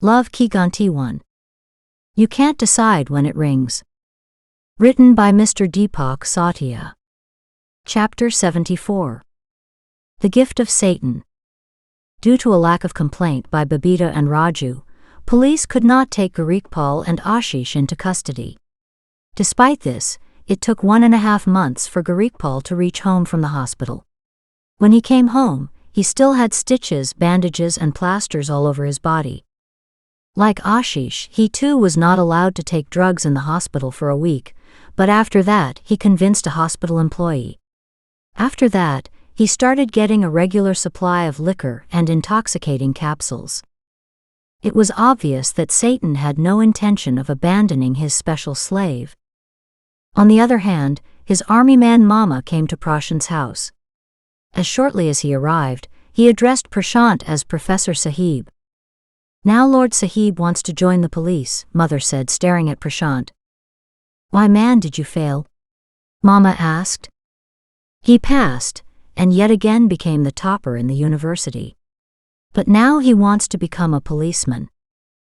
Love Ki Ghanti 1. You Can't Decide When It Rings. Written by Mr. Deepak Satya. Chapter 74. The Gift of Satan. Due to a lack of complaint by Babita and Raju, police could not take Gurikpal and Ashish into custody. Despite this, it took 1.5 months for Gurikpal to reach home from the hospital. When he came home, he still had stitches, bandages and plasters all over his body. Like Ashish, he too was not allowed to take drugs in the hospital for a week, but after that he convinced a hospital employee. After that, he started getting a regular supply of liquor and intoxicating capsules. It was obvious that Satan had no intention of abandoning his special slave. On the other hand, his army man Mama came to Prashant's house. As shortly as he arrived, he addressed Prashant as Professor Sahib. Now Lord Sahib wants to join the police, Mother said, staring at Prashant. Why, man, did you fail? Mama asked. He passed, and yet again became the topper in the university. But now he wants to become a policeman.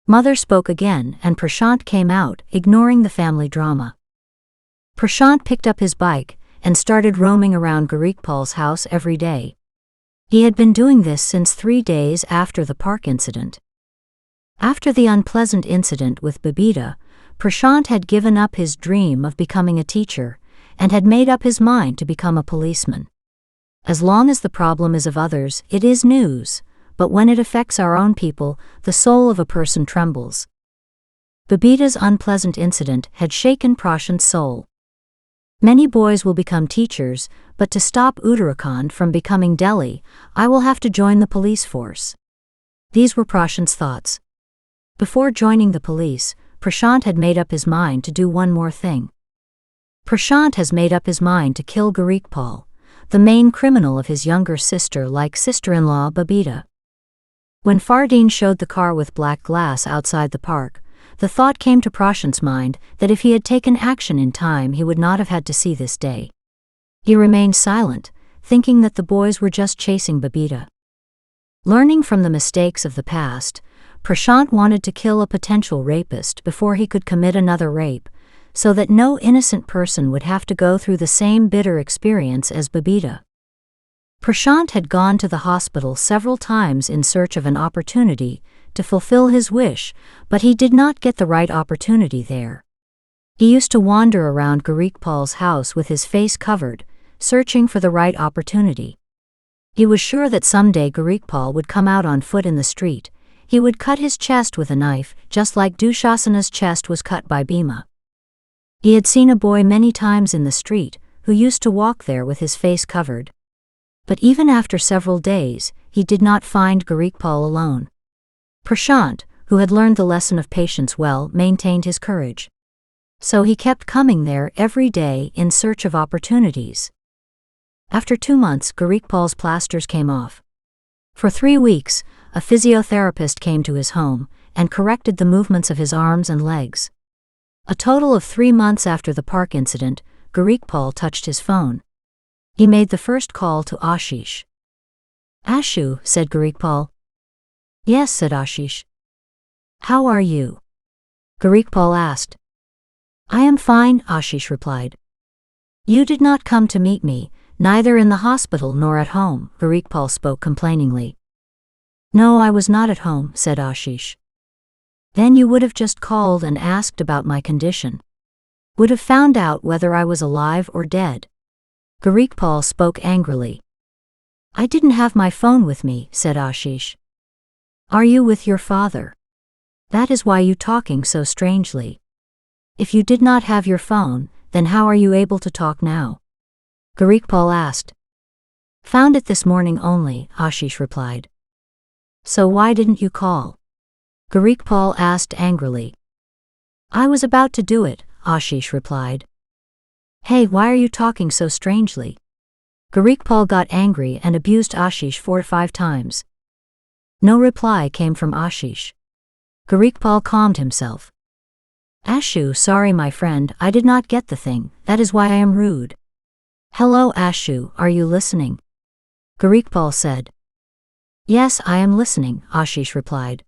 Mother spoke again, and Prashant came out, ignoring the family drama. Prashant picked up his bike and started roaming around Gurikpal's house every day. He had been doing this since 3 days after the park incident. After the unpleasant incident with Babita, Prashant had given up his dream of becoming a teacher and had made up his mind to become a policeman. As long as the problem is of others, it is news, but when it affects our own people, the soul of a person trembles. Babita's unpleasant incident had shaken Prashant's soul. Many boys will become teachers, but to stop Uttarakhand from becoming Delhi, I will have to join the police force. These were Prashant's thoughts. Before joining the police, Prashant had made up his mind to do one more thing. Prashant has made up his mind to kill Gurikpal, the main criminal of his younger sister like sister-in-law Babita. When Fardeen showed the car with black glass outside the park, the thought came to Prashant's mind that if he had taken action in time he would not have had to see this day. He remained silent, thinking that the boys were just chasing Babita. Learning from the mistakes of the past, Prashant wanted to kill a potential rapist before he could commit another rape, so that no innocent person would have to go through the same bitter experience as Babita. Prashant had gone to the hospital several times in search of an opportunity to fulfill his wish, but he did not get the right opportunity there. He used to wander around Gurikpal's house with his face covered, searching for the right opportunity. He was sure that someday Gurikpal would come out on foot in the street. He would cut his chest with a knife, just like Dushasana's chest was cut by Bhima. He had seen a boy many times in the street, who used to walk there with his face covered. But even after several days, he did not find Gurikpal alone. Prashant, who had learned the lesson of patience well, maintained his courage. So he kept coming there every day in search of opportunities. After 2 months, Gurikpal's plasters came off. For 3 weeks, a physiotherapist came to his home and corrected the movements of his arms and legs. A total of 3 months after the park incident, Gurikpal touched his phone. He made the first call to Ashish. Ashu, said Gurikpal. Yes, said Ashish. How are you? Gurikpal asked. I am fine, Ashish replied. You did not come to meet me, neither in the hospital nor at home, Gurikpal spoke complainingly. No, I was not at home, said Ashish. Then you would have just called and asked about my condition. Would have found out whether I was alive or dead. Gurikpal spoke angrily. I didn't have my phone with me, said Ashish. Are you with your father? That is why you talking so strangely. If you did not have your phone, then how are you able to talk now? Gurikpal asked. Found it this morning only, Ashish replied. So why didn't you call? Gurikpal asked angrily. I was about to do it, Ashish replied. Hey, why are you talking so strangely? Gurikpal got angry and abused Ashish 4 or 5 times. No reply came from Ashish. Gurikpal calmed himself. Ashu, sorry my friend, I did not get the thing, that is why I am rude. Hello Ashu, are you listening? Gurikpal said. Yes, I am listening, Ashish replied.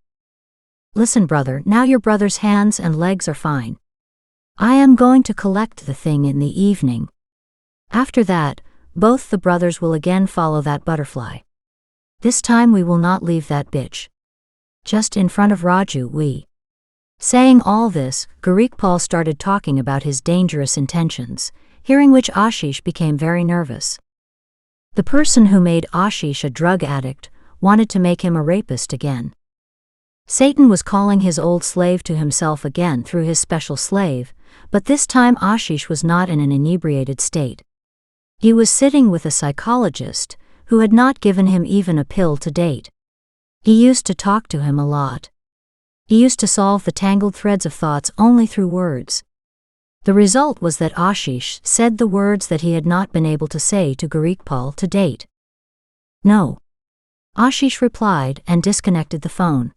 Listen, brother, now your brother's hands and legs are fine. I am going to collect the thing in the evening. After that, both the brothers will again follow that butterfly. This time we will not leave that bitch. Just in front of Raju we. Saying all this, Gurikpal started talking about his dangerous intentions, hearing which Ashish became very nervous. The person who made Ashish a drug addict wanted to make him a rapist again. Satan was calling his old slave to himself again through his special slave, but this time Ashish was not in an inebriated state. He was sitting with a psychologist who had not given him even a pill to date. He used to talk to him a lot. He used to solve the tangled threads of thoughts only through words. The result was that Ashish said the words that he had not been able to say to Gurikpal to date. No. Ashish replied and disconnected the phone.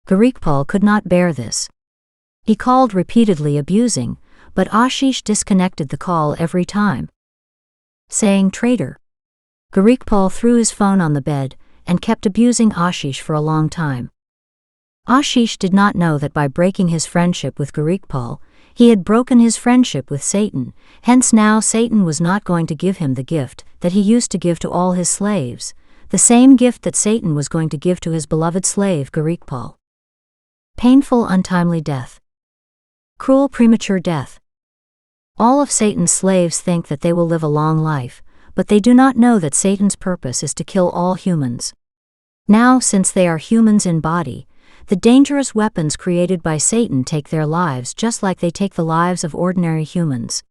Gurikpal could not bear this. He called repeatedly abusing, but Ashish disconnected the call every time. Saying traitor. Gurikpal threw his phone on the bed and kept abusing Ashish for a long time. Ashish did not know that by breaking his friendship with Gurikpal, he had broken his friendship with Satan, hence now Satan was not going to give him the gift that he used to give to all his slaves, the same gift that Satan was going to give to his beloved slave Gurikpal. Painful untimely death. Cruel premature death. All of Satan's slaves think that they will live a long life, but they do not know that Satan's purpose is to kill all humans. Now, since they are humans in body, the dangerous weapons created by Satan take their lives just like they take the lives of ordinary humans.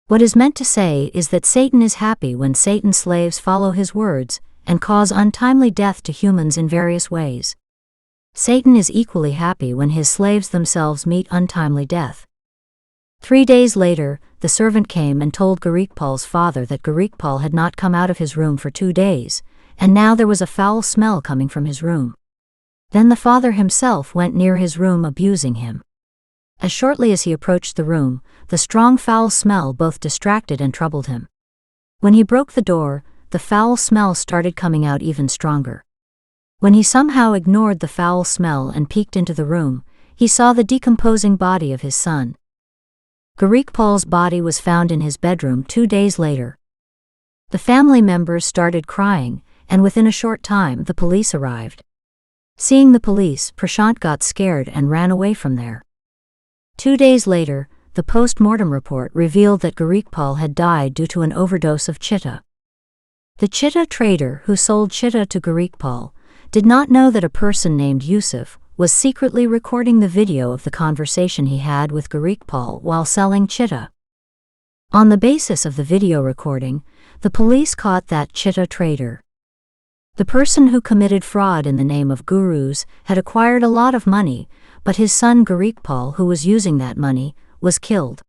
What is meant to say is that Satan is happy when Satan's slaves follow his words and cause untimely death to humans in various ways. Satan is equally happy when his slaves themselves meet untimely death. 3 days later, the servant came and told Gurikpal's father that Gurikpal had not come out of his room for 2 days, and now there was a foul smell coming from his room. Then the father himself went near his room abusing him. As shortly as he approached the room, the strong foul smell both distracted and troubled him. When he broke the door, the foul smell started coming out even stronger. When he somehow ignored the foul smell and peeked into the room, he saw the decomposing body of his son. Gurikpal's body was found in his bedroom 2 days later. The family members started crying, and within a short time the police arrived. Seeing the police, Prashant got scared and ran away from there. 2 days later, the post-mortem report revealed that Gurikpal had died due to an overdose of chitta. The chitta trader who sold chitta to Gurikpal did not know that a person named Yusuf was secretly recording the video of the conversation he had with Gurikpal while selling chitta. On the basis of the video recording, the police caught that chitta trader. The person who committed fraud in the name of gurus had acquired a lot of money, but his son Gurikpal, who was using that money, was killed.